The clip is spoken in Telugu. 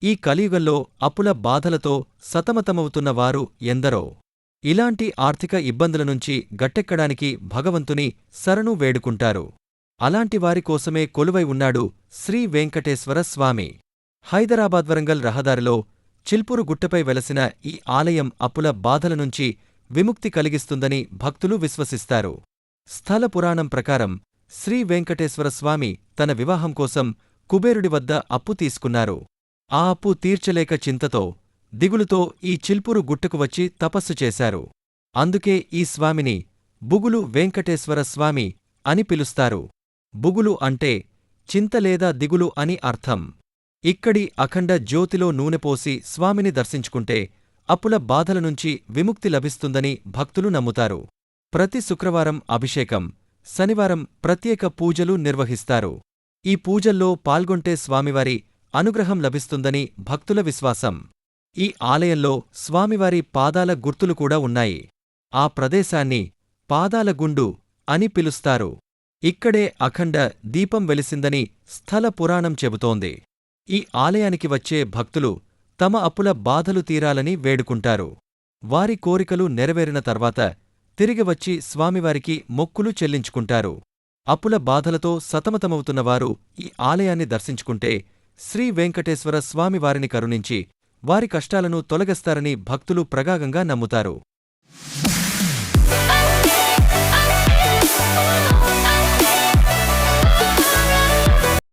ఈ కలియుగంలో అప్పుల బాధలతో సతమతమవుతున్న వారు ఎందరో. ఇలాంటి ఆర్థిక ఇబ్బందుల నుంచి గట్టెక్కడానికి భగవంతుని శరణు వేడుకుంటారు. అలాంటి వారి కోసమే కొలువై ఉన్నాడు శ్రీ వెంకటేశ్వర స్వామి. హైదరాబాద్ వరంగల్ రహదారిలో చిల్పూరు గుట్టపై వెలసిన ఈ ఆలయం అప్పుల బాధల నుంచి విముక్తి కలిగిస్తుందని భక్తులు విశ్వసిస్తారు. స్థల పురాణం ప్రకారం శ్రీ వెంకటేశ్వర స్వామి తన వివాహం కోసం కుబేరుడి వద్ద అప్పు తీసుకున్నారు. ఆ అప్పు తీర్చలేక చింతతో, దిగులుతో ఈ చిల్పూరు గుట్టకు వచ్చి తపస్సు చేశారు. అందుకే ఈ స్వామిని బుగులు వెంకటేశ్వర స్వామి అని పిలుస్తారు. బుగులు అంటే చింత లేదా దిగులు అని అర్థం. ఇక్కడి అఖండ జ్యోతిలో నూనెపోసి స్వామిని దర్శించుకుంటే అప్పుల బాధల నుంచి విముక్తి లభిస్తుందని భక్తులు నమ్ముతారు. ప్రతి శుక్రవారం అభిషేకం, శనివారం ప్రత్యేక పూజలు నిర్వహిస్తారు. ఈ పూజల్లో పాల్గొంటే స్వామివారి అనుగ్రహం లభిస్తుందని భక్తుల విశ్వాసం. ఈ ఆలయంలో స్వామివారి పాదాల గుర్తులు కూడా ఉన్నాయి. ఆ ప్రదేశాన్ని పాదాల గుండు అని పిలుస్తారు. ఇక్కడే అఖండ దీపం వెలిసిందని స్థల పురాణం చెబుతోంది. ఈ ఆలయానికి వచ్చే భక్తులు తమ అప్పుల బాధలు తీరాలని వేడుకుంటారు. వారి కోరికలు నెరవేరిన తర్వాత తిరిగి వచ్చి స్వామివారికి మొక్కులు చెల్లించుకుంటారు. అప్పుల బాధలతో సతమతమవుతున్నవారు ఈ ఆలయాన్ని దర్శించుకుంటే శ్రీ వెంకటేశ్వర స్వామివారిని కరుణించి వారి కష్టాలను తొలగిస్తారని భక్తులు ప్రగాఢంగా నమ్ముతారు.